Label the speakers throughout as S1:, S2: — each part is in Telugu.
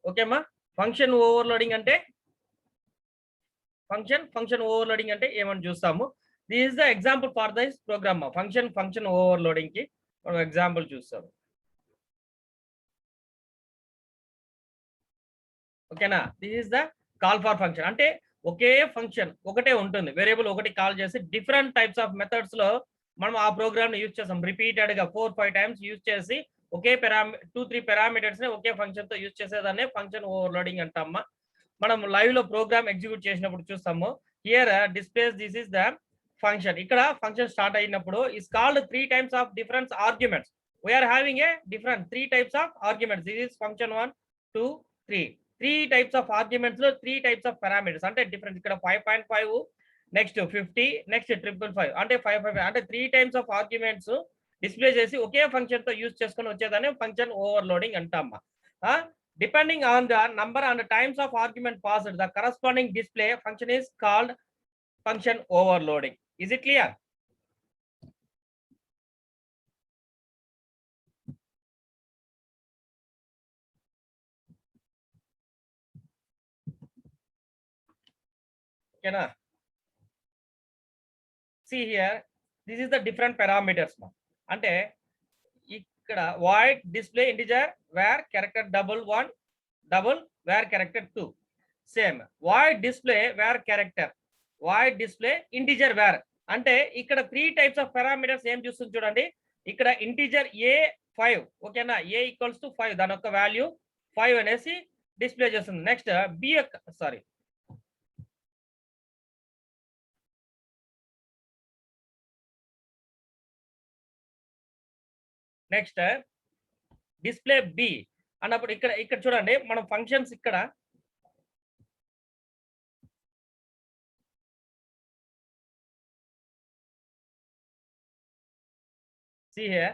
S1: ఓకేమ్మా. ఫంక్షన్ ఓవర్లోడింగ్ అంటే ఫంక్షన్ ఓవర్లోడింగ్ అంటే ఏమని చూస్తాము. This is the example for this program. Function overloading కి మనం ఎగ్జాంపుల్ చూస్తాము. ఓకేనా. This is the call for function. అంటే ఒకే ఫంక్షన్ ఒకటే ఉంటుంది, వేరియబుల్ ఒకటి కాల్ చేసి డిఫరెంట్ టైప్స్ ఆఫ్ మెథడ్స్ లో మనం ఆ ప్రోగ్రామ్ ని యూజ్ చేస్తాం. రిపీటెడ్ గా 4-5 టైమ్స్ యూజ్ చేసి ఒకే 2-3 పారామీటర్స్ ని ఒకే ఫంక్షన్ తో యూజ్ చేసేదాన్ని ఫంక్షన్ ఓవర్లోడింగ్ అంటామా. మనం లైవ్ లో ప్రోగ్రామ్ ఎగ్జిక్యూట్ చేసినప్పుడు చూస్తాము. Here displays this is the function. ఇక్కడ ఫంక్షన్ స్టార్ట్ అయినప్పుడు is called 3 times of different arguments. We are having a different 3 types of arguments. This is function 1, 2, 3. 3 types of arguments లో 3 టైప్స్ ఆఫ్ పారామీటర్స్ అంటే డిఫరెంట్. ఇక్కడ 5.5, నెక్స్ట్ 50, నెక్స్ట్ 555 అంటే 555 అంటే 3 టైమ్స్ ఆఫ్ ఆర్గ్యుమెంట్స్ డిస్ప్లే చేసి ఒకే ఫంక్షన్ తో యూజ్ చేసుకొని వచ్చేదాన్ని ఫంక్షన్ ఓవర్లోడింగ్ అంటామా. Depending on the number and times of argument passed, the corresponding display function is called function overloading. Is it clear? Okay na? See here, this is the different parameters. అంటే ఇక్కడ void display integer where character double 1 double where character 2. Same void display where character void display integer where. అంటే ఇక్కడ 3 టైప్స్ ఆఫ్ పారామీటర్స్ ఏం చూస్తుంది చూడండి. ఇక్కడ ఇంటిజర్ a5 ఓకేనా, a ఈక్వల్స్ టు 5 దాని యొక్క వాల్యూ 5 అనేసి డిస్ప్లే చేస్తుంది. నెక్స్ట్ b యొక్క సారీ నెక్స్ట్ డిస్ప్లే బి అన్నప్పుడు ఇక్కడ చూడండి మనం ఫంక్షన్స్ ఇక్కడ see here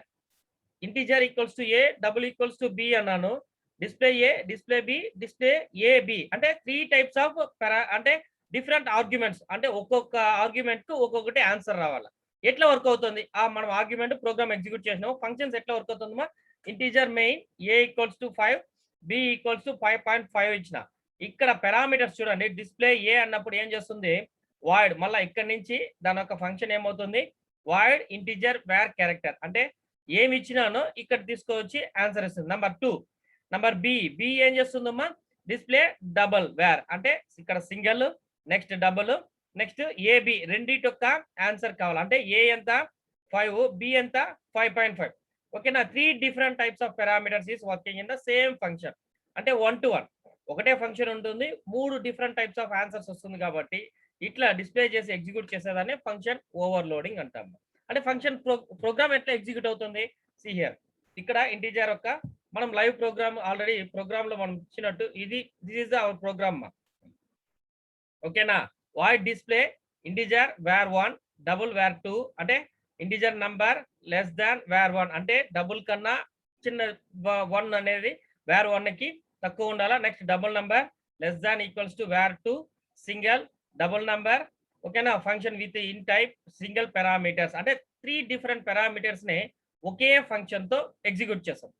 S1: integer equals to a double equals to b అన్నాను. Display a display b display a b అంటే 3 టైప్స్ ఆఫ్ అంటే డిఫరెంట్ ఆర్గ్యుమెంట్స్. అంటే ఒక్కొక్క ఆర్గ్యుమెంట్ కు ఒక్కొక్కటి ఆన్సర్ రావాలి. ఎట్లా వర్క్ అవుతుంది మనం ఆర్గ్యుమెంట్ ప్రోగ్రామ్ ఎగ్జిక్యూట్ చేసినాము. ఫంక్షన్స్ ఎట్లా వర్క్ అవుతుందమ్మా. Integer main a equals to 5 b equals to 5.5 ఇచ్చిన. ఇక్కడ పారామీటర్స్ చూడండి. డిస్ప్లే ఏ అన్నప్పుడు ఏం చేస్తుంది వాయిడ్, మళ్ళీ ఇక్కడ నుంచి దాని యొక్క ఫంక్షన్ ఏమవుతుంది వాయిడ్ ఇంటిజర్ వేర్ క్యారెక్టర్ అంటే ఏమి ఇచ్చినానో ఇక్కడ తీసుకొచ్చి ఆన్సర్ ఇస్తుంది. నెంబర్ 2 నెంబర్ బి ఏం చేస్తుందమ్మా డిస్ప్లే డబుల్ వేర్ అంటే ఇక్కడ single next double next a b రెండిటి యొక్క ఆన్సర్ కావాలి. అంటే ఏ ఎంత 5 బి ఎంత 5.5 ఓకేనా. 3 different types of parameters is working in the same function. అంటే 1-to-1 ఒకటే ఫంక్షన్ ఉంటుంది, 3 డిఫరెంట్ టైప్స్ ఆఫ్ ఆన్సర్స్ వస్తుంది. కాబట్టి ఇట్లా డిస్ప్లే చేసి ఎగ్జిక్యూట్ చేసేదాన్ని ఫంక్షన్ ఓవర్లోడింగ్ అంటాము. అంటే ఫంక్షన్ ప్రోగ్రామ్ ఎట్లా ఎగ్జిక్యూట్ అవుతుంది. సి హియర్ ఇక్కడ ఇంటిజర్ యొక్క మనం లైవ్ ప్రోగ్రామ్ ఆల్రెడీ ప్రోగ్రామ్ లో మనం ఇచ్చినట్టు దిస్ ఇస్ అవర్ ప్రోగ్రామ్ ఓకేనా. Void display integer var 1 double var 2 అంటే integer number less than var 1 అంటే డబుల్ కన్నా చిన్న 1 అనేది వేర్ 1 కి తక్కువ ఉండాలా. Next double number less than equals to where 2 single double number ఓకేనా. Function with in type single parameters అంటే 3 డిఫరెంట్ పారామీటర్స్ ని ఒకే ఫంక్షన్ తో ఎగ్జిక్యూట్ చేస్తాం.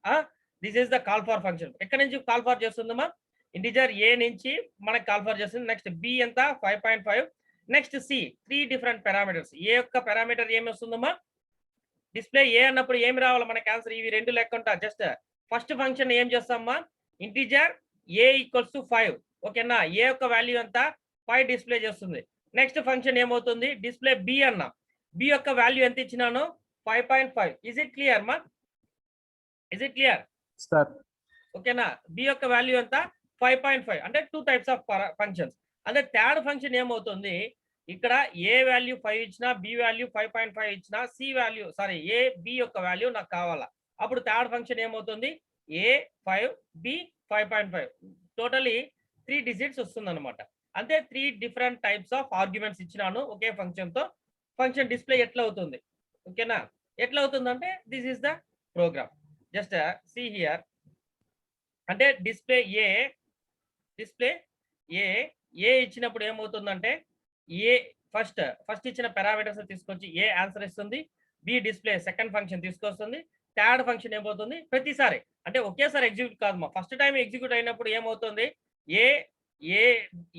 S1: This is the call for function. ఎక్కడి నుంచి కాల్ ఫర్ చేస్తుందమ్మా ఇంటిజర్ ఏ నుంచి మనకి కాల్ ఫర్ చేస్తుంది. నెక్స్ట్ బి ఎంత 5.5 next c 3 different parameters. A యొక్క పారామీటర్ ఏమి వస్తుందమ్మా డిస్ప్లే ఏ అన్నప్పుడు ఏమి రావాలి మనకి ఆన్సర్. ఇవి రెండు లెక్కంటా. జస్ట్ ఫస్ట్ ఫంక్షన్ ఏం చేస్తామా ఇంటిజర్ ఏ ఈక్వల్స్ టు 5 ఓకేనా. ఏ యొక్క వాల్యూ ఎంత 5 డిస్ప్లే చేస్తుంది. నెక్స్ట్ ఫంక్షన్ ఏమవుతుంది డిస్ప్లే బి అన్నా. బి యొక్క వాల్యూ ఎంత ఇచ్చినాను 5.5. ఇస్ ఇట్ క్లియర్ మా ఇస్ ఇట్ క్లియర్
S2: సార్?
S1: ఓకేనా. బి యొక్క వాల్యూ ఎంత 5.5 అంటే 2 టైప్స్ ఆఫ్ ఫంక్షన్స్. అంటే థర్డ్ ఫంక్షన్ ఏమవుతుంది ఇక్కడ ఏ వాల్యూ 5 ఇచ్చినా బి వాల్యూ 5.5 ఇచ్చినా c value sorry a b యొక్క వాల్యూ నాకు కావాలా. అప్పుడు థర్డ్ ఫంక్షన్ ఏమవుతుంది ఏ 5 బి 5.5 టోటలీ 3 డిజిట్స్ వస్తుంది అనమాట. అంటే 3 డిఫరెంట్ టైప్స్ ఆఫ్ ఆర్గ్యుమెంట్స్ ఇచ్చినాను ఒకే ఫంక్షన్ తో. ఫంక్షన్ డిస్ప్లే ఎట్లా అవుతుంది ఓకేనా. ఎట్లా అవుతుంది అంటే this is the program. Just see here అంటే డిస్ప్లే ఏ ఇచ్చినప్పుడు ఏమవుతుందంటే ఏ ఫస్ట్ ఇచ్చిన పారామీటర్స్ తీసుకొచ్చి ఏ ఆన్సర్ ఇస్తుంది. బి డిస్ప్లే సెకండ్ ఫంక్షన్ తీసుకొస్తుంది. థర్డ్ ఫంక్షన్ ఏమవుతుంది ప్రతిసారి అంటే ఒకేసారి ఎగ్జిక్యూట్ కాదు ఫస్ట్ టైం ఎగ్జిక్యూట్ అయినప్పుడు ఏమవుతుంది ఏ ఏ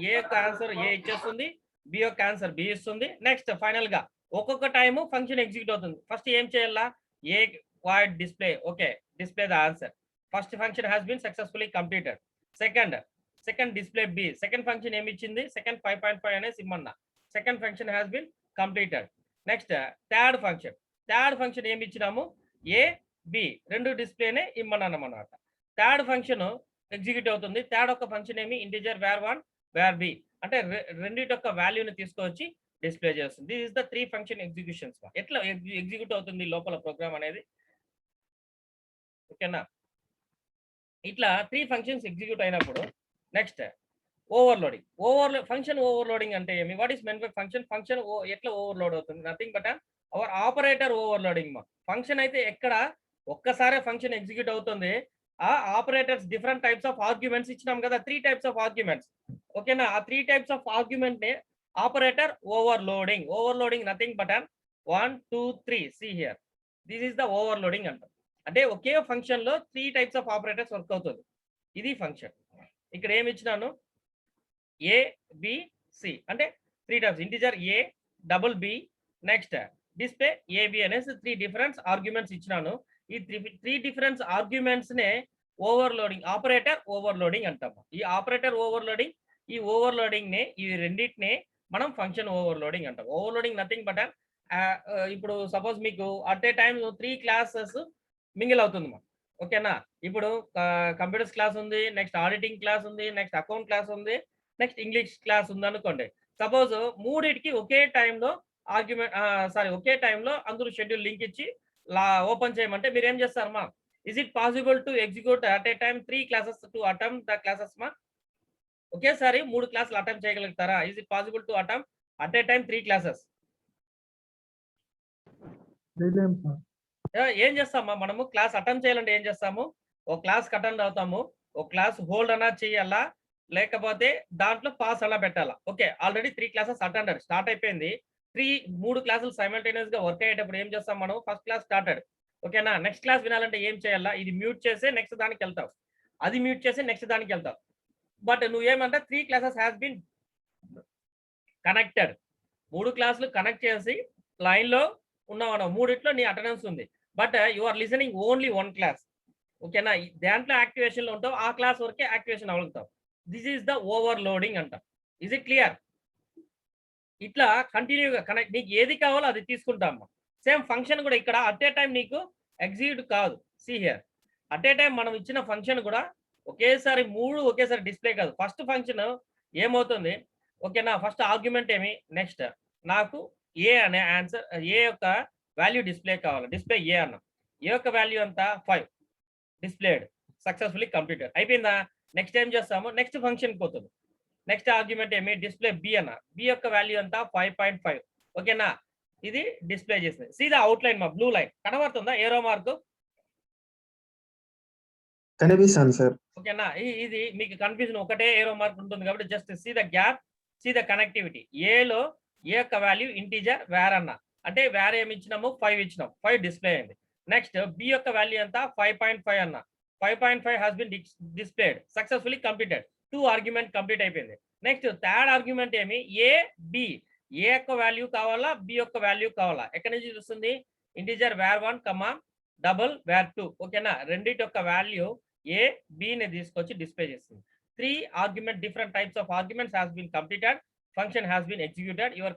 S1: ఏ యొక్క ఆన్సర్ ఏ ఇచ్చేస్తుంది బి యొక్క ఆన్సర్ బి ఇస్తుంది నెక్స్ట్ ఫైనల్ గా ఒక్కొక్క టైము ఫంక్షన్ ఎగ్జిక్యూట్ అవుతుంది ఫస్ట్ ఏం చేయాలా a void display okay display the answer first function has been successfully completed second display b second function ఏమి ఇచ్చింది సెకండ్ 5.5 అనేసి ఇమ్మన్నా second function has been completed next third function ఏమి ఇచ్చినాము ఏ బి రెండు డిస్ప్లేనే ఇమ్మన్నాను అన్నమాట థర్డ్ ఫంక్షన్ ఎగ్జిక్యూట్ అవుతుంది థర్డ్ ఒక ఫంక్షన్ ఏమి ఇంటిజర్ var1 var_b అంటే రెండిటి యొక్క వాల్యూని తీసుకొచ్చి డిస్ప్లే చేస్తుంది this is the 3 function executions ఎట్లా ఎగ్జిక్యూట్ అవుతుంది లోపల ప్రోగ్రామ్ అనేది ఓకేనా ఇట్లా 3 ఫంక్షన్స్ ఎగ్జిక్యూట్ అయినప్పుడు నెక్స్ట్ ఓవర్లోడింగ్ ఫంక్షన్ ఓవర్లోడింగ్ అంటే ఏమి what is men by function ఎట్లా ఓవర్లోడ్ అవుతుంది nothing but our operator overloading function అయితే ఎక్కడ ఒక్కసారే ఫంక్షన్ ఎగ్జిక్యూట్ అవుతుంది ఆ operators different types of arguments ఇచ్చినాం కదా 3 టైప్స్ ఆఫ్ ఆర్గ్యుమెంట్స్ ఓకేనా ఆ 3 టైప్స్ ఆఫ్ ఆర్గ్యుమెంట్ ని operator overloading nothing but 1 2 3 C here this is the overloading అంటాం అంటే ఒకే ఫంక్షన్ లో 3 టైప్స్ ఆఫ్ ఆపరేటర్స్ వర్క్ అవుతుంది ఇది ఫంక్షన్ ఇక్కడ ఏమి ఇచ్చినాను ఏ బి సి అంటే 3 types integer a double b next display a b అనేసి 3 డిఫరెంట్ ఆర్గ్యుమెంట్స్ ఇచ్చినాను ఈ 3 డిఫరెంట్ ఆర్గ్యుమెంట్స్ నే ఆపరేటర్ ఓవర్లోడింగ్ అంటాము ఈ ఆపరేటర్ ఓవర్లోడింగ్ నే ఈ రెండింటినే మనం ఫంక్షన్ ఓవర్లోడింగ్ అంటాం ఓవర్లోడింగ్ నథింగ్ బట్ ఇప్పుడు సపోజ్ మీకు at a time 3 classes mingle అవుతుంది ఓకేనా ఇప్పుడు కంప్యూటర్స్ క్లాస్ ఉంది నెక్స్ట్ ఆడిటింగ్ క్లాస్ ఉంది నెక్స్ట్ అకౌంట్ క్లాస్ ఉంది నెక్స్ట్ ఇంగ్లీష్ క్లాస్ ఉంది అనుకోండి సపోజ్ మూడిటికి ఒకే టైంలో ఒకే టైంలో అందరూ షెడ్యూల్ లింక్ ఇచ్చి ఓపెన్ చేయమంటే మీరు ఏం చేస్తారు is it possible to execute at a time 3 classes to attempt the classes ఒకేసారి 3 క్లాసులు అటెంప్ట్ చేయగలుగుతారా is it possible to attempt at a time 3 classes ఏం చేస్తామా మనము క్లాస్ అటెంప్ట్ చేయాలంటే ఏం చేస్తాము ఒక క్లాస్ అటెండ్ అవుతాము ఒక క్లాస్ హోల్డ్ అన్నా చేయాలా లేకపోతే దాంట్లో పాస్ అలా పెట్టాలా okay already 3 classes attended start అయిపోయింది 3 క్లాసులు సైమల్టేనియస్ గా వర్క్ అయ్యేటప్పుడు ఏం చేస్తాం మనం ఫస్ట్ క్లాస్ స్టార్టెడ్ ఓకేనా నెక్స్ట్ క్లాస్ వినాలంటే ఏం చేయాలా ఇది మ్యూట్ చేసి నెక్స్ట్ దానికి వెళ్తావు అది మ్యూట్ చేసి నెక్స్ట్ దానికి వెళ్తావు బట్ నువ్వేమంటే 3 క్లాసెస్ హ్యాస్ బీన్ కనెక్టెడ్ 3 క్లాసులు కనెక్ట్ చేసి లైన్ లో ఉన్నావు మూడిట్లో నీ అటెండెన్స్ ఉంది but you are listening only 1 class ఓకేనా దాంట్లో యాక్టివేషన్ లో ఉంటావు ఆ క్లాస్ వరకే యాక్టివేషన్ అవ్వగలుగుతావు దిస్ ఈస్ ద ఓవర్లోడింగ్ అంటాం ఇజ్ ఇట్ క్లియర్ ఇట్లా కంటిన్యూగా కనెక్ట్ నీకు ఏది కావాలో అది తీసుకుంటాం సేమ్ ఫంక్షన్ కూడా ఇక్కడ అట్ ఏ టైం నీకు ఎగ్జిక్యూట్ కాదు see here at a time మనం ఇచ్చిన ఫంక్షన్ కూడా ఒకేసారి 3 ఒకేసారి డిస్ప్లే కాదు ఫస్ట్ ఫంక్షన్ ఏమవుతుంది ఓకేనా ఫస్ట్ ఆర్గ్యుమెంట్ ఏమి నెక్స్ట్ నాకు ఏ అనే ఆన్సర్ ఏ యొక్క వాల్యూ డిస్ప్లే కావాలి డిస్ప్లే ఏ అన్నాం ఏ యొక్క వాల్యూ అంతా 5 డిస్ప్లేడ్ సక్సెస్ఫుల్లీ కంప్లీటెడ్ అయిపోయిందా నెక్స్ట్ ఏం చేస్తాము నెక్స్ట్ ఫంక్షన్ పోతుంది నెక్స్ట్ ఆర్గ్యుమెంట్ ఏమి డిస్ప్లే బి అన్న బి యొక్క వాల్యూ అంతా 5.5 ఓకేనా ఇది డిస్ప్లే చేసింది సీదా అవుట్ లైన్ బ్లూ లైన్ కనబడుతుందా ఏరో మార్క్
S2: కనిపిస్తుంది సార్
S1: ఓకేనా ఇది మీకు కన్ఫ్యూజన్ ఒకటే ఏరో మార్క్ ఉంటుంది కాబట్టి just see the gap see the connectivity ఏలో ఏ యొక్క వాల్యూ ఇంటీజర్ వేర్ అన్న అంటే వేర్ ఏమి ఇచ్చినాము 5 ఇచ్చినాం 5 డిస్ప్లే అయింది నెక్స్ట్ బి యొక్క వాల్యూ అంతా 5.5 అన్న 5.5 has been displayed successfully completed 2 argument complete అయిపోయింది నెక్స్ట్ థర్డ్ ఆర్గ్యుమెంట్ ఏమి ఏ బి ఏ యొక్క వాల్యూ కావాలా బి యొక్క వాల్యూ కావాలా ఎక్కడి నుంచి చూస్తుంది ఇంటీజర్ var1 డబుల్ var2 ఓకేనా రెండింటి యొక్క వాల్యూ ఏ బి ని తీసుకొచ్చి డిస్ప్లే చేస్తుంది 3 argument different types of arguments has been completed function has been executed your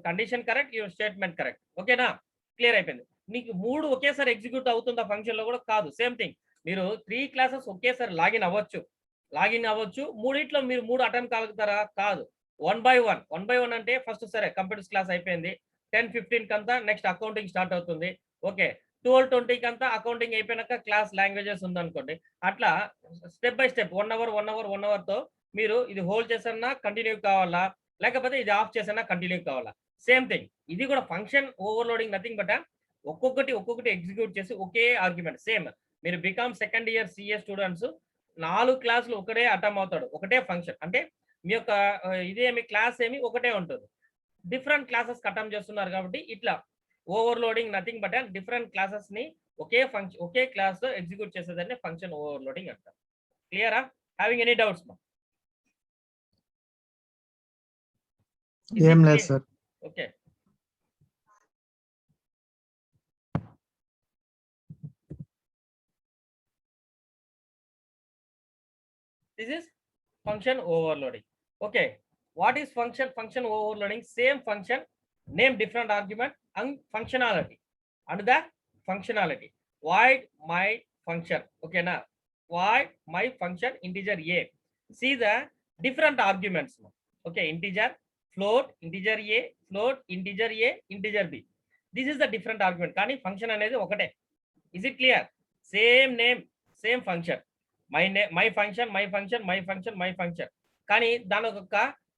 S1: condition correct your statement correct ఓకేనా క్లియర్ అయిపోయింది మీకు 3 ఒకేసారి ఎగ్జిక్యూట్ అవుతుందా ఫంక్షన్ లో కూడా కాదు సేమ్ థింగ్ మీరు 3 క్లాసెస్ ఒకేసారి లాగిన్ అవ్వచ్చు మూడిట్లో మీరు 3 అటెంప్ట్ కాగలుగుతారా కాదు 1 by 1 అంటే ఫస్ట్ సరే కంప్యూటర్స్ క్లాస్ అయిపోయింది 10-15 కంతా నెక్స్ట్ అకౌంటింగ్ స్టార్ట్ అవుతుంది ఓకే 12-20 కంతా అకౌంటింగ్ అయిపోయినాక క్లాస్ లాంగ్వేజెస్ ఉందనుకోండి అట్లా స్టెప్ బై స్టెప్ 1 hour తో మీరు ఇది హోల్డ్ చేసన్నా కంటిన్యూ కావాలా లేకపోతే ఇది ఆఫ్ చేసన్నా కంటిన్యూ కావాలా సేమ్ థింగ్ ఇది కూడా ఫంక్షన్ ఓవర్లోడింగ్ నథింగ్ బట్ ఒక్కొక్కటి ఎగ్జిక్యూట్ చేసి ఒకే ఆర్గ్యుమెంట్ సేమ్ మీరు BCom second year CA students 4 క్లాసులు ఒకటే అటెంప్ట్ అవుతాడు ఒకటే ఫంక్షన్ అంటే మీ యొక్క ఇదేమి క్లాస్ ఏమి ఒకటే ఉంటుంది డిఫరెంట్ క్లాసెస్ అటెంప్ట్ చేస్తున్నారు కాబట్టి ఇట్లా overloading nothing but different classes ని ఒకే క్లాస్ లో ఎగ్జిక్యూట్ చేసేదాన్ని ఫంక్షన్ ఓవర్లోడింగ్ అంటారు. క్లియరా? Having any doubts?
S2: ఏం లేదు sir.
S1: Okay. This is function overloading. Okay, what is function overloading? Same function, name different argument and functionality. And the functionality, void my function. Okay, now void my function integer a. See the different arguments. Okay, integer, float, integer a, float, integer a, integer b. This is the different argument. Kani function anedi okate. Is it clear? Same name, same function. My function కానీ దాని ఒక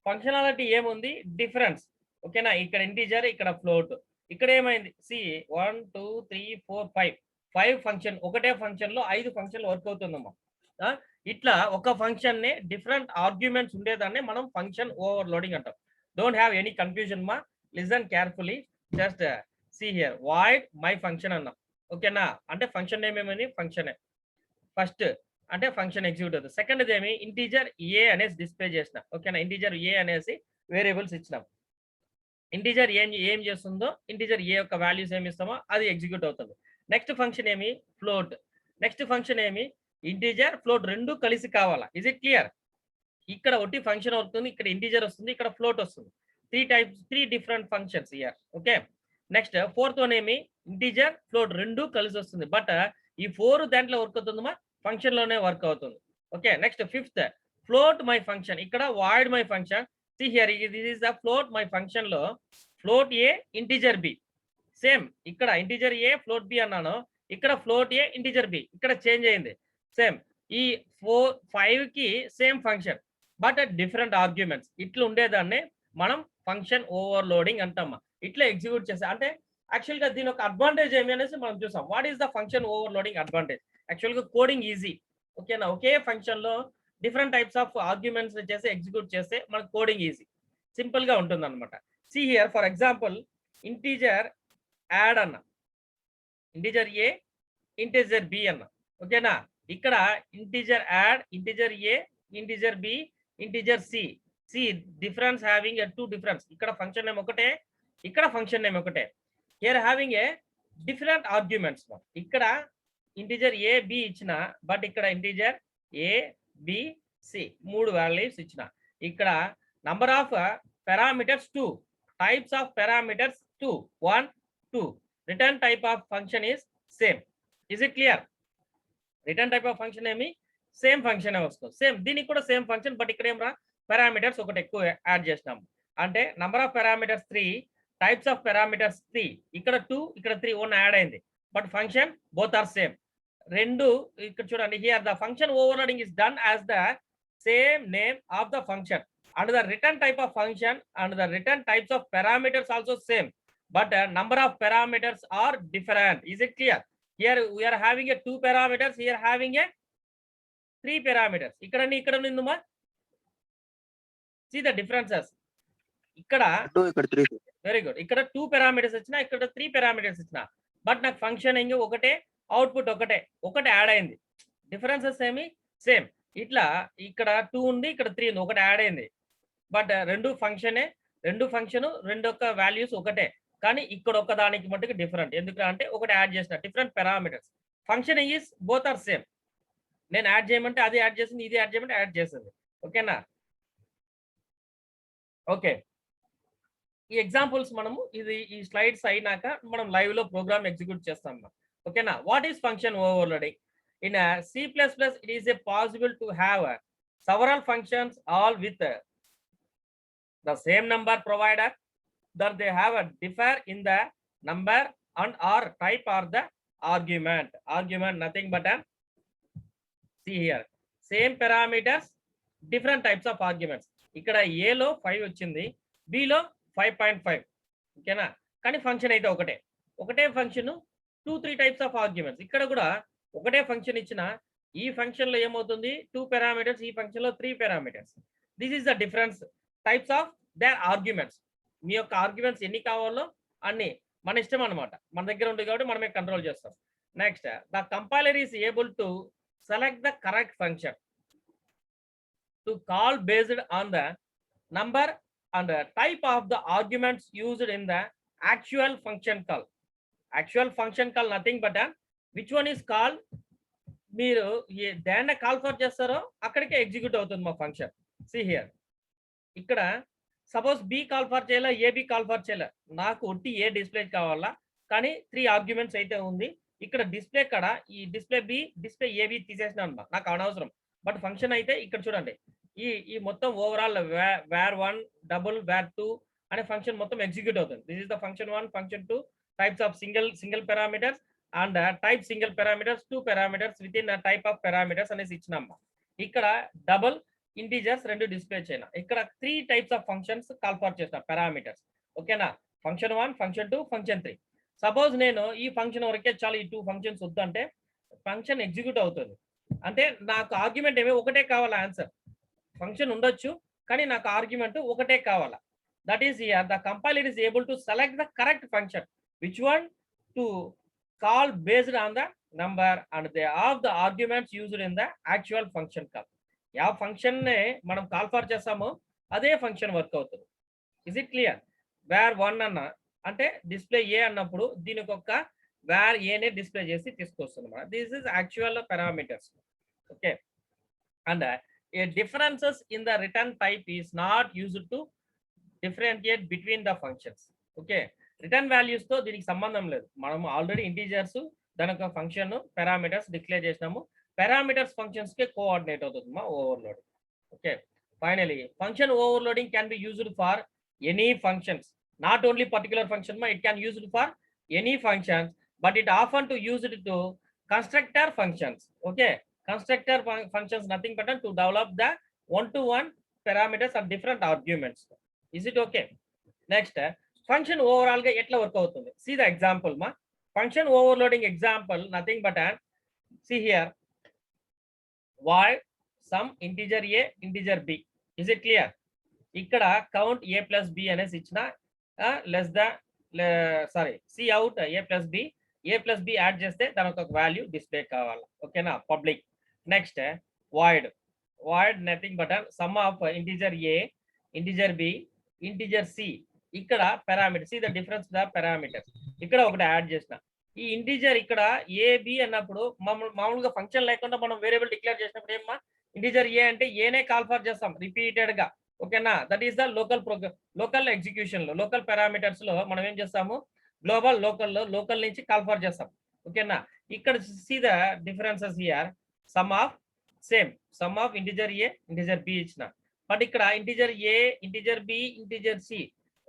S1: ఫంక్షనాలిటీ ఏముంది? డిఫరెన్స్. ఓకేనా? ఇక్కడ ఇంటీజర్, ఇక్కడ ఫ్లోట్. ఇక్కడ ఏమైంది? సి 1 2 3 4 5 ఫంక్షన్, ఒకటే ఫంక్షన్ లో 5 ఫంక్షన్లు వర్క్ అవుతుందమ్మా. ఇట్లా ఒక ఫంక్షన్ ని డిఫరెంట్ ఆర్గ్యుమెంట్స్ ఉండేదాన్ని మనం ఫంక్షన్ ఓవర్లోడింగ్ అంటాం. డోంట్ హ్యావ్ ఎనీ కన్ఫ్యూజన్ మా, listen carefully. Just see here, void my function అన్నాం. ఓకేనా? అంటే ఫంక్షన్ నేమ్ ఏమని? ఫంక్షన్ ఫస్ట్ అంటే ఫంక్షన్ ఎగ్జిక్యూట్ అవుతుంది. సెకండ్ ఏమి? ఇంటీజర్ ఏ అనేసి డిస్ప్లే చేసిన. ఓకేనా? ఇంటీజర్ ఏ అనేసి వేరియబుల్స్ ఇచ్చినాం. ఇంటీజర్ ఏం చేస్తుందో, ఇంటీజర్ ఏ యొక్క వాల్యూస్ ఏమి ఇస్తామో అది ఎగ్జిక్యూట్ అవుతుంది. నెక్స్ట్ ఫంక్షన్ ఏమి? ఫ్లోట్. నెక్స్ట్ ఫంక్షన్ ఏమి? ఇంటీజర్ ఫ్లోట్ రెండు కలిసి కావాలా. Is it clear? ఇక్కడ ఒకటి ఫంక్షన్ అవుతుంది, ఇక్కడ ఇంటీజర్ వస్తుంది, ఇక్కడ ఫ్లోట్ వస్తుంది. Three different functions year. Okay. Next fourth one ఏమి? ఇంటీజర్ ఫ్లోట్ రెండు కలిసి వస్తుంది. బట్ ఈ 4 దాంట్లో వర్క్ అవుతుందమ్మా, ఫంక్షన్ లోనే వర్క్ అవుతుంది. Okay. Next fifth, float my function. ఇక్కడ void my function. See here, this is the float my function లో float a, integer b. Same ఇక్కడ ఇంటీజర్ ఏ, ఫ్లోట్ బి అన్నాను, ఇక్కడ ఫ్లోట్ ఏ, ఇంటీజర్ బి. ఇక్కడ చేంజ్ అయింది. సేమ్ ఈ 5 కి same function but different arguments. ఇట్లా ఉండేదాన్ని మనం ఫంక్షన్ ఓవర్లోడింగ్ అంటామా. ఇట్లా ఎగ్జిక్యూట్ చేసా అంటే యాక్చువల్ గా దీని ఒక అడ్వాంటేజ్ ఏమి అనేసి మనం చూసాం. What is the function overloading advantage? Actual గా కోడింగ్ ఈజీ. ఓకేనా? ఒకే ఫంక్షన్ లో డిఫరెంట్ టైప్స్ ఆఫ్ ఆర్గ్యుమెంట్స్ చేసి ఎగ్జిక్యూట్ చేస్తే మనకు కోడింగ్ ఈజీ, సింపుల్ గా ఉంటుంది అనమాట. See here for example, integer add అన్న, ఇంటీజర్ ఏ, ఇంటీజర్ బి అన్న. ఓకేనా? ఇక్కడ integer add, integer a, integer b, integer c. See difference having a 2 difference. ఇక్కడ ఫంక్షన్ నేమ్ ఒకటే, ఇక్కడ ఫంక్షన్ నేమ్ ఒకటే. Here having a different arguments. ఇక్కడ ఇంటీజర్ ఏ, బి ఇచ్చిన, బట్ ఇక్కడ ఇంటీజర్ ఏ, బి, సి 3 వాల్యూస్ ఇచ్చిన. ఇక్కడ number of parameters 2, types of parameters 2, 1 2. Return type of function is same. Is it clear? Return type of function ఏమి? సేమ్ ఫంక్షన్ వస్తుంది. సేమ్ దీనికి కూడా సేమ్ ఫంక్షన్, బట్ ఇక్కడ ఏం రా, పారామీటర్స్ ఒకటి ఎక్కువ యాడ్ చేసినాము. అంటే number of parameters 3, types of parameters 3. ఇక్కడ 2, ఇక్కడ 3 1 యాడ్ అయింది, but function both are same. రెండు ఇక్కడ చూడండి, here the function overloading is done as the same name of the function and the return type of function and the return types of parameters also same, but number of parameters are different. Is it clear? Here we are having a 2 parameters, here having a 3 parameters. ఇక్కడ నిందుమా, see the differences. ఇక్కడ
S2: 3.
S1: Very good. ఇక్కడ 2 పారామీటర్స్ ఇచ్చినా, ఇక్కడ 3 పారామీటర్స్ ఇచ్చినా, బట్ నాకు ఫంక్షన్ ఇంక ఒకటే, అవుట్పుట్ ఒకటే యాడ్ అయింది. డిఫరెన్సెస్ ఏమి? సేమ్. ఇట్లా ఇక్కడ 2 ఉంది, ఇక్కడ 3 ఉంది, ఒకటి యాడ్ అయింది, బట్ రెండు ఫంక్షన్ రెండు యొక్క వాల్యూస్ ఒకటే, కానీ ఇక్కడ ఒక దానికి మట్టుకు డిఫరెంట్. ఎందుకంటే ఒకటి యాడ్ చేసిన, different parameters. Function is both are same. నేను యాడ్ చేయమంటే అది యాడ్ చేసింది, ఇది యాడ్ చేయమంటే యాడ్ చేస్తుంది. ఓకేనా? ఓకే. ఈ ఎగ్జాంపుల్స్ మనము ఈ స్లైడ్స్ అయినాక మనం లైవ్ లో ప్రోగ్రామ్ ఎగ్జిక్యూట్ చేస్తాం. ఓకేనా? What is function overloading? In C++, it is a possible to have several functions all with the same number provided that they have a differ in the number and or type or the argument nothing but see here, same parameters, different types of arguments. ఇక్కడ A లో 5 వచ్చింది, B లో 5.5. ఓకేనా? కానీ ఫంక్షన్ అయితే ఒకటే ఫంక్షన్, 2-3 టైప్స్ ఆఫ్ ఆర్గ్యుమెంట్స్. ఇక్కడ కూడా ఒకటే ఫంక్షన్ ఇచ్చిన, ఈ ఫంక్షన్ లో ఏమవుతుంది? 2 పారామీటర్స్, ఈ ఫంక్షన్ లో 3 parameters. This is the difference types of their arguments. మీ యొక్క ఆర్గ్యుమెంట్స్ ఎన్ని కావాలో అన్ని మన ఇష్టం అనమాట. మన దగ్గర ఉంది కాబట్టి మనమే కంట్రోల్ చేస్తాం. Next the compiler is able to select the correct function to call based on the number and type of the arguments used in the actual function call. Actual function call nothing but which one is call, మీరు దేన్ని కాల్ ఫర్ చేస్తారో అక్కడికే ఎగ్జిక్యూట్ అవుతుంది మా ఫంక్షన్. సి హియర్, ఇక్కడ సపోజ్ బి కాల్ ఫర్ చేయాలా, ఏబి కాల్ ఫర్ చేయాలా, నాకు ఒట్టి ఏ డిస్ప్లే కావాలా, కానీ 3 ఆర్గ్యుమెంట్స్ అయితే ఉంది. ఇక్కడ డిస్ప్లే కడ ఈ డిస్ప్లే బి డిస్ప్లే ఏబి తీసేసిన అన్నమాట, నాకు అనవసరం. బట్ ఫంక్షన్ అయితే ఇక్కడ చూడండి, ఈ మొత్తం ఓవరాల్ వేర్ 1 డబుల్ వేర్ 2 అనే ఫంక్షన్ మొత్తం ఎగ్జిక్యూట్ అవుతుంది. This is the function 1, function 2, types of single parameters and type single parameters, 2 parameters with in type of parameters అనేసి ఇచ్చినాం. ఇక్కడ డబుల్ ఇంటీజర్స్ 2 డిస్ప్లే చేయనా, ఇక్కడ 3 types of functions call for చేసిన పారామీటర్స్. ఓకేనా, ఫంక్షన్ 1, ఫంక్షన్ 2, ఫంక్షన్ 3. సపోజ్ నేను ఈ ఫంక్షన్ వరకే చాలు, ఈ 2 ఫంక్షన్స్ వద్దు అంటే ఫంక్షన్ ఎగ్జిక్యూట్ అవుతుంది. అంటే నాకు ఆర్గ్యుమెంట్ ఏమి ఒకటే కావాలా, ఆన్సర్ ఫంక్షన్ ఉండొచ్చు కానీ నాకు ఆర్గ్యుమెంట్ ఒకటే కావాలా. That is here the compiler is able to select the correct function which one to call based on the number and they of the arguments used in the actual function call. Yeah function నే మనం కాల్ ఫర్ చేస్తామో అదే ఫంక్షన్ వర్క్ అవుతుంది. Is it clear? వేర్ 1 అన్న అంటే డిస్ప్లే ఏ అన్నప్పుడు దీనికి ఒక వేర్ ఏనే డిస్ప్లే చేసి తీసుకొస్తుంది అన్నమాట. This is actual parameters. Okay, and A differences in the return type is not used to differentiate between the functions. Okay, return values తో దీనికి సంబంధం లేదు. మనం ఆల్రెడీ ఇంటీజర్స్ దాని ఒక ఫంక్షన్ పారామీటర్స్ డిక్లేర్ చేసినాము. పారామీటర్స్ ఫంక్షన్స్ కి కోఆర్డినేట్ అవుతుంది మా overloading. Okay, finally function overloading can be used for any functions, not only particular function it can used for any functions, but it often to used to constructor functions. Okay, constructor functions nothing but to develop the one-to-one parameters and different arguments. Is it okay? Next, function overall ga etla work avutundi, see the example ma. Function overloading example nothing but see here, void some integer a integer b. Is it clear? ఇక్కడ కౌంట్ a plus b అనేసి ఇచ్చిన less the cout a plus b add చేస్తే దానికి ఒక వాల్యూ డిస్ప్లే కావాలి. ఓకేనా, public. Next void nothing but sum of integer a integer b integer c. ఇక్కడ parameter, see the difference the parameter. ఇక్కడ ఒకటి యాడ్ చేసిన ఈ ఇంటిజర్ ఇక్కడ a b అన్నప్పుడు మామూలుగా ఫంక్షన్ లేకుండా మనం వేరియబుల్ డిక్లేర్ చేసినప్పుడు ఏమన్నా ఇంటిజర్ a అంటే ఏనే కాల్ ఫర్ చేస్తాం రిపీటెడ్ గా. ఓకేనా, that is the local execution లో, లోకల్ పారామీటర్స్ లో మనం ఏం చేస్తాము, గ్లోబల్ లోకల్ నుంచి కాల్ ఫర్ చేస్తాం. ఓకేనా, ఇక్కడ see the differences here, sum of integer a integer b ఇచ్చిన, బట్ ఇక్కడ integer a integer b integer c.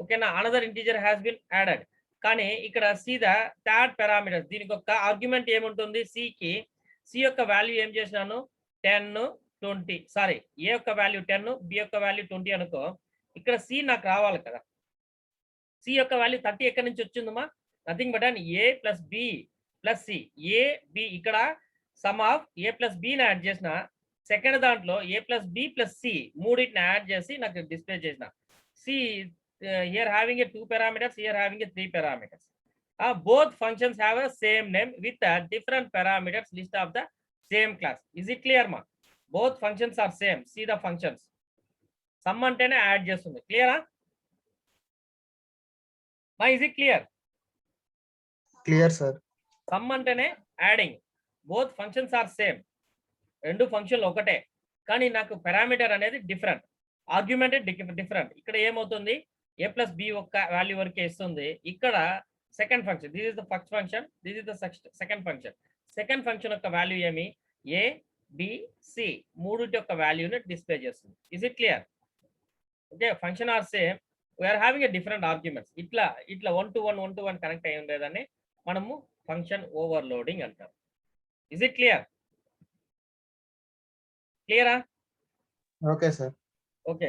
S1: ఓకేనా, another integer has been added. కానీ ఇక్కడ సీ ద థర్డ్ పారామీటర్స్, దీనికి ఒక ఆర్గ్యుమెంట్ ఏముంటుంది, సి యొక్క వాల్యూ ఏం చేసినాను 10 20, సారీ ఏ యొక్క వాల్యూ 10 బి యొక్క వాల్యూ 20 అనుకో. ఇక్కడ సి నాకు రావాలి కదా, సి యొక్క వాల్యూ 30 ఎక్కడి నుంచి వచ్చిందమ్మా, nothing but a plus b plus c. A b ఇక్కడ సమ్ ఆఫ్ ఏ ప్లస్ బిని యాడ్ చేసిన, సెకండ్ దాంట్లో a plus b plus c మూడింటిని యాడ్ చేసి నాకు డిస్ప్లే చేసిన. See here having a 2 parameters, here having a 3 parameters. Both functions have a same name with different parameters list of the same class. Is it clear ma? Both functions are same. See the functions. Sum antene add చేస్తుంది. Clear ah? Ma, is it clear?
S2: Clear sir.
S1: Sum antene adding. Both functions are same. రెండు ఫంక్షన్లు ఒకటే కానీ నాకు పారామీటర్ అనేది డిఫరెంట్, ఆర్గ్యుమెంట్ డిఫరెంట్. ఇక్కడ ఏమవుతుంది, a plus b ఒక్క వాల్యూ వరకే ఇస్తుంది. ఇక్కడ second function, this is the first function, this is the second function. Second function యొక్క వాల్యూ ఏమి, ఏ బి సి మూడింటి యొక్క వాల్యూని డిస్ప్లే చేస్తుంది. Is it clear? Okay, function are same, we are having a different arguments. ఇట్లా 1 to 1 కనెక్ట్ అయి ఉండేదాన్ని మనము ఫంక్షన్ ఓవర్లోడింగ్ అంటాం. Is it clear? క్లియరా?
S2: Okay sir.
S1: Okay,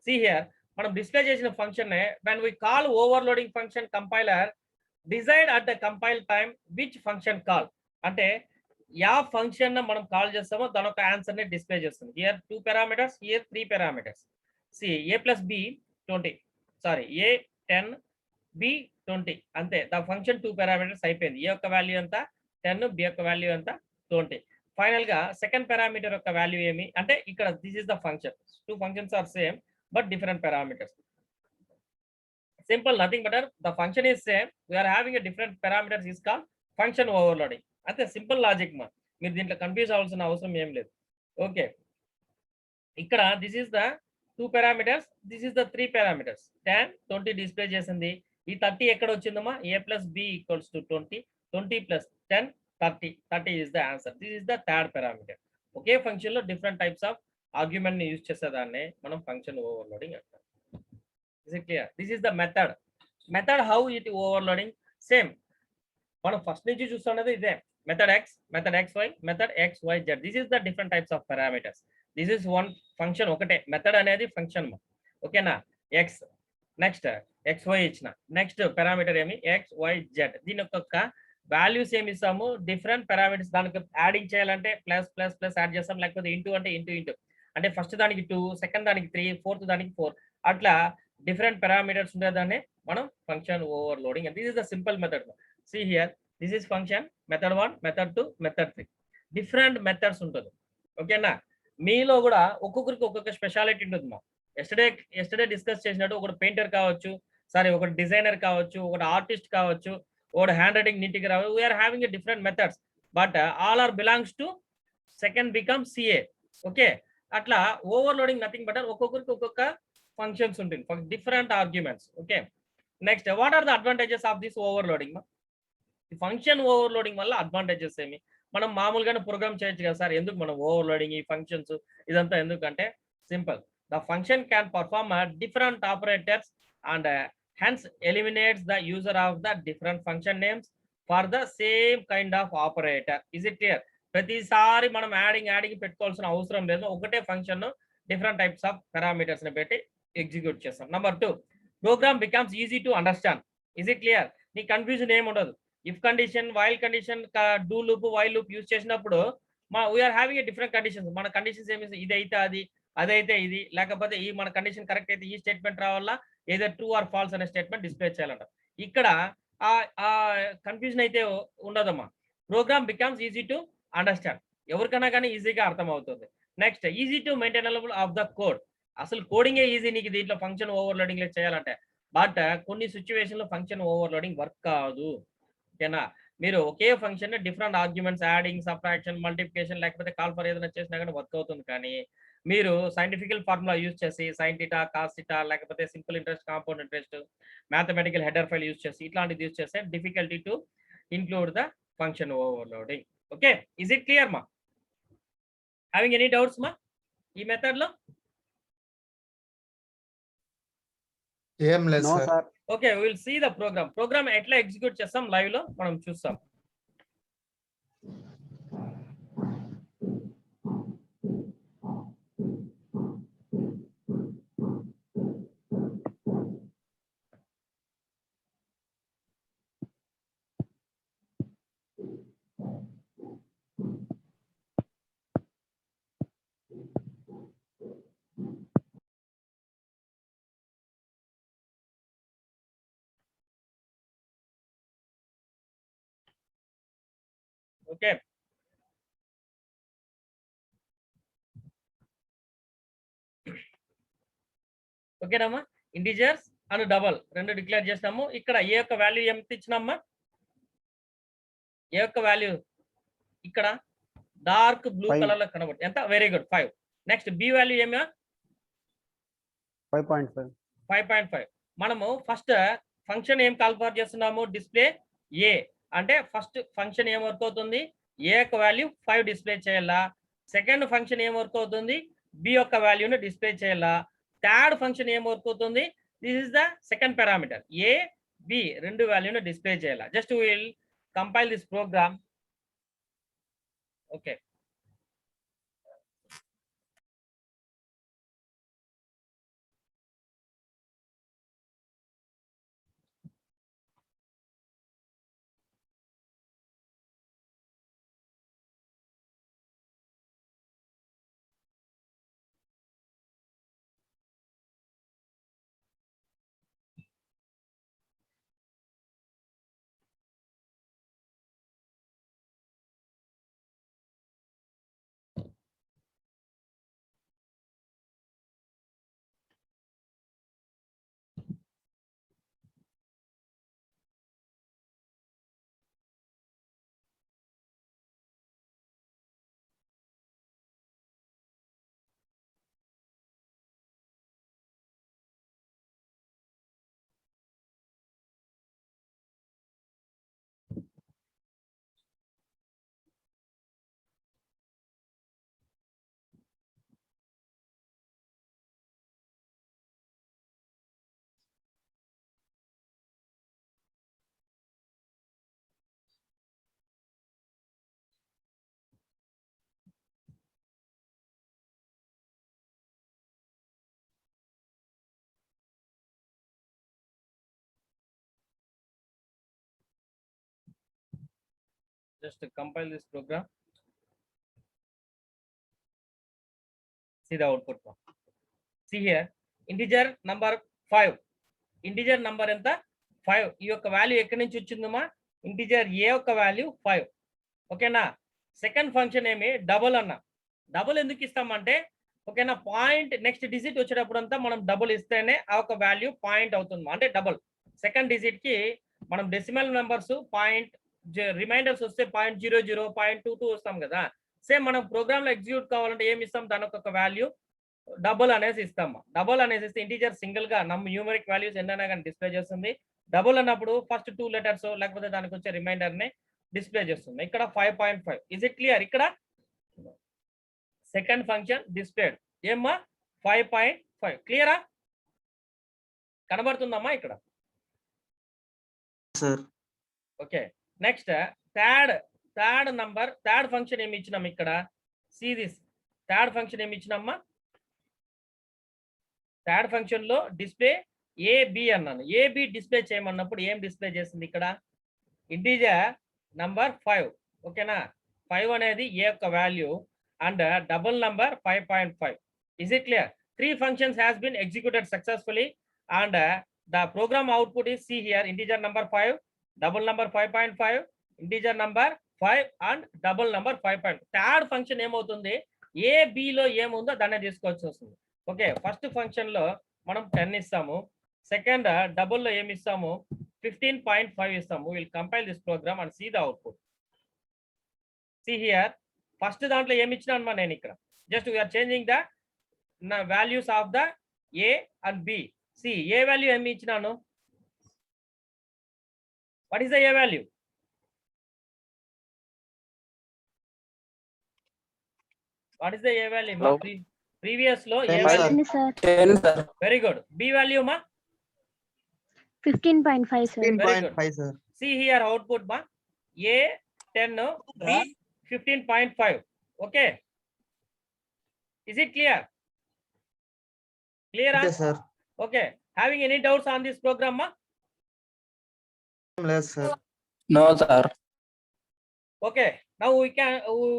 S1: see here మనం డిస్ప్లే చేసిన function when we call overloading function, compiler decide at the compile time which function call, అంటే యా ఫంక్షన్ మనం కాల్ చేస్తామో దాని ఒక ఆన్సర్ ని డిస్ప్లే చేస్తుంది. Here 2 parameters, here 3 parameters. See a plus b 20, sorry a 10 b 20 అంతే. ద ఫంక్షన్ 2 పారామీటర్స్ అయిపోయింది. ఏ యొక్క వాల్యూ ఎంత 10, బి యొక్క వాల్యూ ఎంత 20. ఫైనల్ గా సెకండ్ పారామీటర్ యొక్క వాల్యూ ఏమి అంటే ఇక్కడ this is the function. 2 functions are same but different parameters. Simple, nothing but the function is same. We are having a different parameters is called function overloading. అంతే సింపుల్ లాజిక్ మా. మీరు దీంట్లో కన్ఫ్యూజ్ అవ్వాల్సిన అవసరం ఏం లేదు. ఓకే, ఇక్కడ this is the 2 parameters, this is the 3 parameters. 10, 20 display చేసింది. ఈ 30 ఎక్కడ వచ్చిందమ్మా? a plus b equals to 20, 20 plus 10, 30. 30 is the answer. This is the third parameter. Okay function లో డిఫరెంట్ టైప్స్ ఆఫ్ ఆర్గ్యుమెంట్ ని యూజ్ చేసేదాన్ని మనం ఫంక్షన్ ఓవర్లోడింగ్ అంటాం. Is it clear? This is the method. Method how it overloading same. మనం ఫస్ట్ నుంచి చూస్తున్నది ఇదే. Method x, method xy, method xyz. This is the different types of parameters. This is one function ఒకటే. మెథడ్ అనేది ఫంక్షన్ ఓకేనా? x నెక్స్ట్ xy ఇచ్చిన నెక్స్ట్ పారామీటర్ ఏమి xyz. దీని యొక్క వాల్యూస్ ఏమి ఇస్తాము? Different parameters. దానికి యాడింగ్ చేయాలంటే ప్లస్ ప్లస్ ప్లస్ యాడ్ చేస్తాం, లేకపోతే ఇంటూ అంటే ఇంటూ ఇంటూ అంటే ఫస్ట్ దానికి 2, సెకండ్ దానికి 3, ఫోర్త్ దానికి 4 అట్లా డిఫరెంట్ పారామీటర్స్ ఉండేదాన్ని మనం function overloading. This is the simple method. See here, this is function method 1, method 2, method 3. Different methods ఉంటుంది. ఓకేనా? మీలో కూడా ఒక్కొక్కరికి ఒక్కొక్క స్పెషాలిటీ ఉంటుంది మా. ఎస్టర్డే డిస్కస్ చేసినట్టు ఒకటి పెయింటర్ కావచ్చు, సారీ ఒకటి డిజైనర్ కావచ్చు, ఒకటి ఆర్టిస్ట్ కావచ్చు, ఒకటి హ్యాండ్ రైటింగ్ నీట్గా రావచ్చు. We are having a different methods but all are belongs to second BCom CA. Okay, అట్లా ఓవర్లోడింగ్ నథింగ్ బట్ ఒక్కొక్కరికి ఒక్కొక్క ఫంక్షన్స్ ఉంటుంది, different arguments. Okay, next what are the advantages of this overloading? Function overloading వల్ల అడ్వాంటేజెస్ ఏమి? మనం మామూలుగానే ప్రోగ్రామ్ చేయొచ్చు కదా సార్, ఎందుకు మనం ఓవర్లోడింగ్ ఈ ఫంక్షన్స్ ఇదంతా ఎందుకంటే simple. The function can perform different operators and hence eliminates the user of the different function names for the same kind of operator. Is it clear? ప్రతిసారి మనం యాడింగ్ పెట్టుకోవాల్సిన అవసరం లేదు. ఒకటే function different types of parameters ని పెట్టి ఎగ్జిక్యూట్ చేస్తాం. Number 2, program becomes easy to understand. Is it clear? నీ కన్ఫ్యూజన్ ఏమి ఉండదు. If condition, while condition, do loop, while loop use చేసినప్పుడు we are having a different conditions. మన కండిషన్స్ ఏమి? ఇది అయితే అది, అదైతే ఇది, లేకపోతే ఈ మన కండిషన్ కరెక్ట్ అయితే ఈ స్టేట్మెంట్ రావాలా, ఏదో ట్రూ ఆర్ ఫాల్స్ అనే స్టేట్మెంట్ డిస్ప్లే చేయాలంట. ఇక్కడ ఆ కన్ఫ్యూజన్ అయితే ఉండదమ్మా. Program becomes easy to understand. ఎవరికైనా కానీ ఈజీగా అర్థం అవుతుంది. Next, easy to maintainable of the code. అసలు కోడింగే ఈజీ నీకు దీంట్లో ఫంక్షన్ ఓవర్లోడింగ్ చేయాలంటే. బట్ కొన్ని సిచ్యువేషన్ లో ఫంక్షన్ ఓవర్లోడింగ్ వర్క్ కాదు. ఓకేనా? మీరు ఒకే function different arguments adding, subtraction, multiplication లేకపోతే కాల్ ఫర్ ఏదైనా చేసినా కానీ వర్క్ అవుతుంది. కానీ మీరు సైంటిఫికల్ ఫార్ములా యూజ్ చేసి సైన్ థీటా, కాస్ థీటా, లేకపోతే simple interest, compound interest, mathematical header file use చేసి ఇట్లాంటిది యూజ్ చేస్తే difficulty to include the function overloading. Okay, is it clear మా? హ్యావింగ్ ఎనీ డౌట్స్ మా ఈ మెథడ్ లో?
S2: ఏం లేదు sir.
S1: Okay, we will see the program ఎట్లా ఎగ్జిక్యూట్ చేస్తాం లైవ్ లో మనం చూస్తాం. ఓకే, ఓకేనమ్మా. ఇంటిజర్స్ అండ్ డబల్ రెండు డిక్లేర్ చేసినాము. ఇక్కడ ఏ యొక్క వాల్యూ ఎంత ఇచ్చినామ్మా? ఏ యొక్క వాల్యూ ఇక్కడ డార్క్ బ్లూ కలర్ లో కనబడుతుంది. ఎంత? Very good, 5. Next b value ఏమా?
S3: 5.5.
S1: 5.5. మనము ఫస్ట్ ఫంక్షన్ ఏం కాల్ఫర్ చేస్తున్నాము? డిస్ప్లే ఏ అంటే ఫస్ట్ ఫంక్షన్ ఏం వర్క్ అవుతుంది? ఏ యొక్క వాల్యూ 5 డిస్ప్లే చేయాలా. సెకండ్ ఫంక్షన్ ఏం వర్క్ అవుతుంది? బి యొక్క వాల్యూని డిస్ప్లే చేయాలా. థర్డ్ ఫంక్షన్ ఏం వర్క్ అవుతుంది? This is the second parameter a, b రెండు వాల్యూని డిస్ప్లే చేయాలా. Just will compile this program. Okay, just to compile this program. See the output. See here, integer number 5. Integer number ఎంత 5. ఈ యొక్క వాల్యూ ఎక్కడి నుంచి వచ్చిందమ్మా? ఇంటిజర్ ఏ యొక్క వాల్యూ 5. ఓకేనా? సెకండ్ ఫంక్షన్ ఏమి డబుల్ అన్న. డబుల్ ఎందుకు ఇస్తామంటే ఓకేనా, పాయింట్ నెక్స్ట్ డిజిట్ వచ్చేటప్పుడు అంతా మనం డబుల్ ఇస్తేనే ఆ ఒక వాల్యూ పాయింట్ అవుతుంది. అంటే డబుల్ సెకండ్ డిజిట్ కి మనం డెసిమల్ నెంబర్స్ పాయింట్ రిమైండర్స్ వస్తే 0.00 0.22 వస్తాం కదా. సేమ్ మనం ప్రోగ్రామ్ లో ఎగ్జిక్యూట్ కావాలంటే ఏమి ఇస్తాం, దానికి ఒక వాల్యూ డబుల్ అనేసి ఇస్తాము. డబుల్ అనేసి ఇస్తే ఇంటీజర్ సింగిల్ గా న్యూమరిక్ వాల్యూస్ ఎన్నైనా కానీ డిస్ప్లే చేస్తుంది. డబుల్ అన్నప్పుడు ఫస్ట్ 2 లెటర్స్ లేకపోతే దానికి వచ్చే రిమైండర్ ని డిస్ప్లే చేస్తుంది. ఇక్కడ 5.5. Is it clear? ఇక్కడ సెకండ్ ఫంక్షన్ డిస్ప్లేడ్ ఏమ్మా 5.5. క్లియరా? కనబడుతుందమ్మా ఇక్కడ?
S2: Sir
S1: okay. Next third number third function ఏమి ఇచ్చినాం ఇక్కడ? సీ దిస్ థర్డ్ ఫంక్షన్ ఏమి ఇచ్చినామ్మా? థర్డ్ ఫంక్షన్ లో డిస్ప్లే ఏబి అన్నాను. ఏబి డిస్ప్లే చేయమన్నప్పుడు ఏం డిస్ప్లే చేసింది ఇక్కడ? Integer number 5. ఓకేనా? 5 అనేది ఏ యొక్క value and double number 5.5. Is it clear? 3 functions has been executed successfully and the program output is see here, integer number 5, double number 5.5, integer number 5 and double number 5.5. Third function ఏమవుతుంది? ఏ బి లో ఏముందో దాన్ని తీసుకోవాల్సి వస్తుంది. ఓకే, ఫస్ట్ ఫంక్షన్ లో మనం 10 ఇస్తాము. సెకండ్ డబుల్ లో ఏమి ఇస్తాము? 15.5 ఇస్తాము. Will compile this program and see the output. See here, first దాంట్లో ఏమి ఇచ్చినా అన్నమా నేను ఇక్కడ just we are changing the values of the a and b. See a value ఏమి ఇచ్చినాను? What is the a value? What is the a value? Previous లో a value? Very good. B value మా
S3: 15.5 sir.
S2: 15.5 sir.
S1: See here output ma A 10, B 15.5. Okay. Is it clear? Clear?
S2: Okay sir.
S1: Okay. Having any doubts on this program ma?
S2: Yes sir.
S4: No sir.
S1: Okay. Now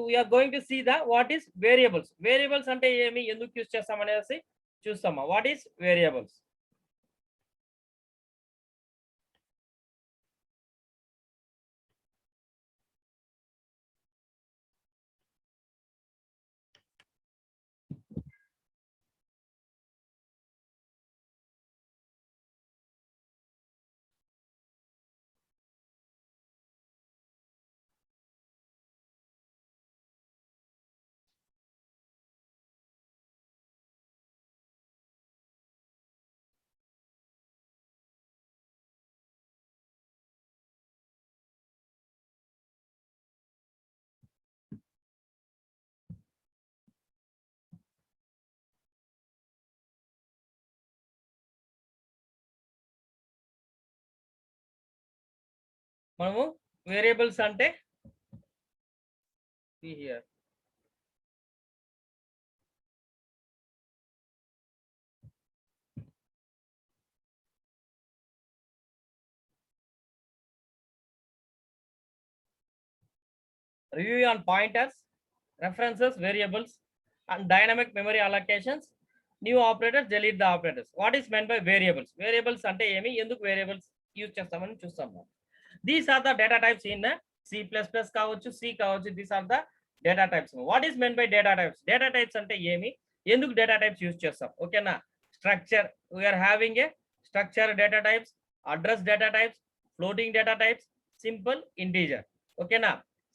S1: we are going to see the what is variables. Variables ante emi enduku use chestam anesi chustama. What is variables? మనము వేరియబుల్స్ అంటే see here review on pointers, references, variables and dynamic memory allocations, new operators, delete the operators. What is meant by variables? Variables ante emi enduku variables use chestamani chustamu. These are the data types in C++ కావచ్చు, C కావచ్చు. These are the data types. What is meant by data types? Data types అంటే ఏమి, ఎందుకు data types యూజ్ చేస్తాం? ఓకేనా? Structure, we are having a structure data types, address data types, floating data types, simple, integer. ఓకేనా?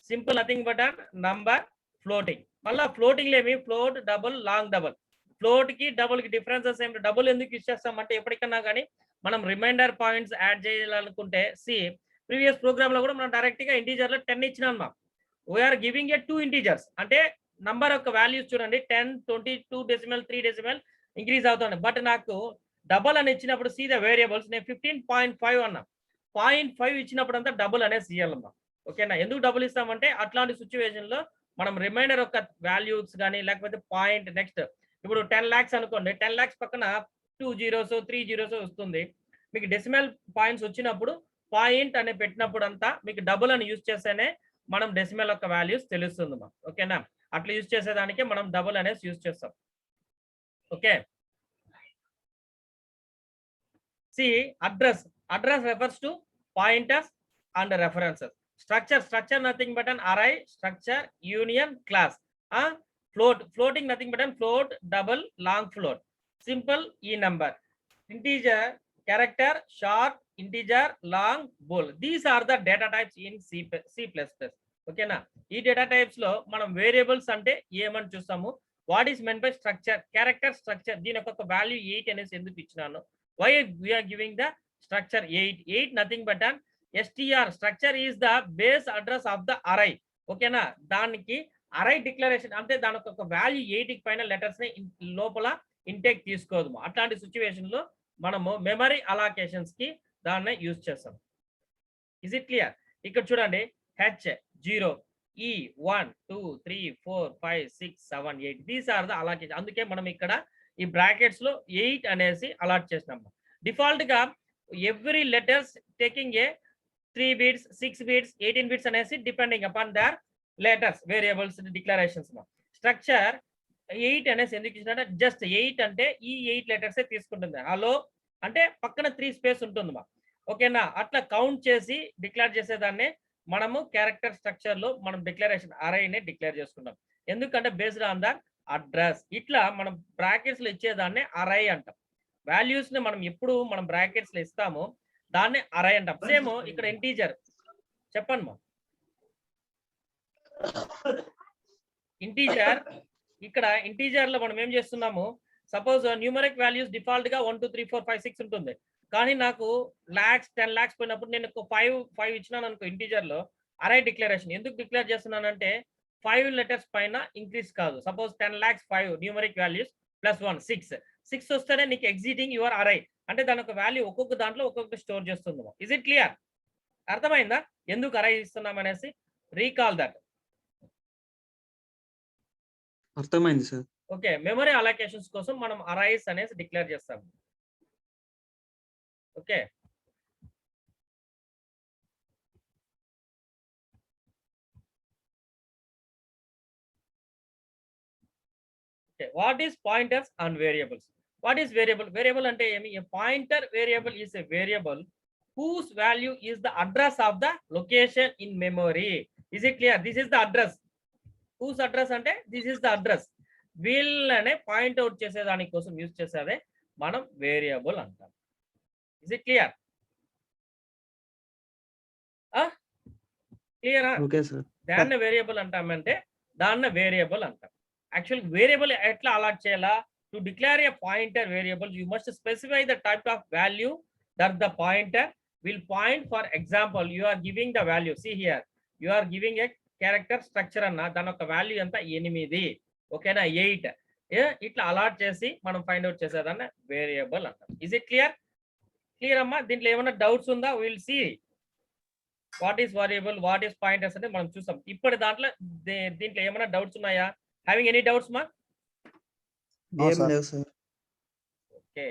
S1: Simple nothing but number, floating. మళ్ళీ ఫ్లోటింగ్ లేమి float, double, long double. Float కి డబుల్ కి డిఫరెన్సెస్ ఏమిటి? డబుల్ ఎందుకు యూజ్ చేస్తామంటే ఎప్పటికన్నా కానీ మనం రిమైండర్ పాయింట్స్ యాడ్ చేయాలనుకుంటే సి ప్రీవియస్ ప్రోగ్రామ్ లో కూడా మనం డైరెక్ట్ గా ఇంటీజర్ లో 10 ఇచ్చినాం. మా వీఆర్ గివింగ్ ఏ 2 ఇంటీజర్స్ అంటే నంబర్ యొక్క వాల్యూస్ చూడండి 10, 22 డెసిమల్, 3 డెసిమల్ ఇంక్రీజ్ అవుతుంది. బట్ నాకు డబుల్ అని ఇచ్చినప్పుడు సీ ద వేరియబుల్స్ నేను 15.5 అన్నా. 0.5 ఇచ్చినప్పుడు అంతా డబుల్ అనేది ఇయ్యాలమ్మా. ఓకేనా? ఎందుకు డబుల్ ఇస్తామంటే అట్లాంటి సిచ్యువేషన్ లో మనం రిమైండర్ యొక్క వాల్యూస్ కానీ లేకపోతే పాయింట్ నెక్స్ట్ ఇప్పుడు 10 lakhs అనుకోండి, 10 lakhs పక్కన 2 zeros 3 zeros వస్తుంది. మీకు డెసిమల్ పాయింట్స్ వచ్చినప్పుడు పాయింట్ అని పెట్టినప్పుడు అంతా మీకు డబుల్ అని యూజ్ చేస్తేనే మనం డెసిమల్ యొక్క వాల్యూస్ తెలుస్తుంది మా. ఓకేనా, అట్లా యూజ్ చేసేదానికి మనం డబుల్ అనేసి యూజ్ చేస్తాం. Okay, see address refers to pointers and references. Structure nothing but an array, structure, union, class. Floating nothing but an float, double, long float. Simple, e number. Integer, character, short, integer, long, bool. These are the data types in C++. ఓకేనా, ఈ డేటా టైప్స్ లో మనం వేరియబుల్స్ అంటే ఏమని చూస్తాము. What is men by structure, character structure, దీని యొక్క వాల్యూ 8 అనేసి ఎందుకు ఇచ్చినాను. Why we are giving the structure 8 nothing but an str. Structure is the base address of the array. ఓకేనా, దానికి అరై డిక్లరేషన్ అంటే దాని ఒక వాల్యూ 8 పైన లెటర్స్ ని లోపల ఇంటేక్ తీసుకోదు. అట్లాంటి సిచ్యువేషన్ లో మనము మెమరీ అలాకేషన్స్ కి దాన్ని యూజ్ చేస్తాం. Is it clear? ఇక్కడ చూడండి, H0 E 1 2 3 4 5 6 7 8 these are the allocation. అందుకే మనం ఇక్కడ ఈ బ్రాకెట్స్ లో 8 అనేసి అలాట్ చేసినాం. డిఫాల్ట్ గా every letters taking a 3 bits 6 bits 18 bits అనేసి depending upon there letters variables declarations. Structure 8 అనేసి ఎందుకు ఇచ్చినట్టే, జస్ట్ 8 అంటే ఈ 8 లెటర్సే తీసుకుంటుంది. హలో అంటే పక్కన 3 స్పేస్ ఉంటుంది మా. ఓకేనా, అట్లా కౌంట్ చేసి డిక్లేర్ చేసేదాన్ని మనము క్యారెక్టర్ స్ట్రక్చర్ లో మనం డిక్లరేషన్ అరైనే డిక్లేర్ చేసుకుంటాం. ఎందుకంటే బేస్డ్ ఆన్ ద అడ్రస్. ఇట్లా మనం బ్రాకెట్స్ లో ఇచ్చేదాన్ని అరై అంటాం. వాల్యూస్ ని మనం ఎప్పుడు మనం బ్రాకెట్స్ లో ఇస్తామో దాన్ని అరై అంటాం. సేమ్ ఇక్కడ ఇంటీజర్ చెప్పండి మా. ఇంటీజర్, ఇక్కడ ఇంటీజర్ లో మనం ఏం చేస్తున్నాము, సపోజ్ న్యూమరిక్ వాల్యూస్ డిఫాల్ట్ గా 1 2 3 4 5 6 ఉంటుంది. కానీ నాకు లాక్స్ 10 lakhs పోయినప్పుడు నేను 5 ఇచ్చినాను అనుకో. ఇంటీజర్ లో అరై డిక్లరేషన్ ఎందుకు డిక్లేర్ చేస్తున్నానంటే 5 లెటర్స్ పైన ఇంక్రీజ్ కాదు. Suppose 10 lakhs 5 numeric values plus 1 6 వస్తేనే నీకు ఎగ్జిటింగ్ యువర్ అరై అంటే దాని ఒక వాల్యూ ఒక్కొక్క దాంట్లో ఒక్కొక్కటి స్టోర్ చేస్తుంది. Is it clear? అర్థమైందా ఎందుకు అరై ఇస్తున్నాం అనేసి? Recall that.
S3: అర్థమైంది సార్.
S1: ఓకే, మెమరీ అలొకేషన్స్ కోసం మనం అరైస్ అనేసి డిక్లేర్ చేస్తాం. Okay, what is pointers and variables? What is variable? Variable అంటే ఏమి? ఏ pointer variable is a variable whose value is the address of the location in memory. Is it clear? This is the address. Whose address అంటే this is the address. వీళ్ళనే పాయింట్ అవుట్ చేసే దానికోసం యూజ్ చేసేదే మనం వేరియబుల్ అంటాం. Is it clear? క్లియరా?
S3: Okay sir.
S1: దాన్ని వేరియబుల్ అంటామంటే దాన్ని వేరియబుల్ అంటాం. యాక్చువల్ వేరియబుల్ ఎట్లా అలాట్ చేయాలా? To declare a pointer variable you must specify the type of value that the pointer will point. For example, you are giving the value, see here, you are giving a character structure అన్న దాని యొక్క వాల్యూ ఎంత 8. ఓకేనా, 8 ఇట్లా అలాట్ చేసి మనం ఫైండ్ అవుట్ చేసేదాన్ని వేరియబుల్ అంటాం. Is it clear? క్లియర్ అమ్మా? దీంట్లో ఏమైనా డౌట్స్ ఉందా? Will see what is variable, what is pointers అంటే మనం చూసాం. ఇప్పుడు దాంట్లో దీంట్లో ఏమైనా డౌట్స్ ఉన్నాయా? హ్యావింగ్ ఎనీ డౌట్స్ మా?
S3: ఏం లేవు సార్.
S1: ఓకే.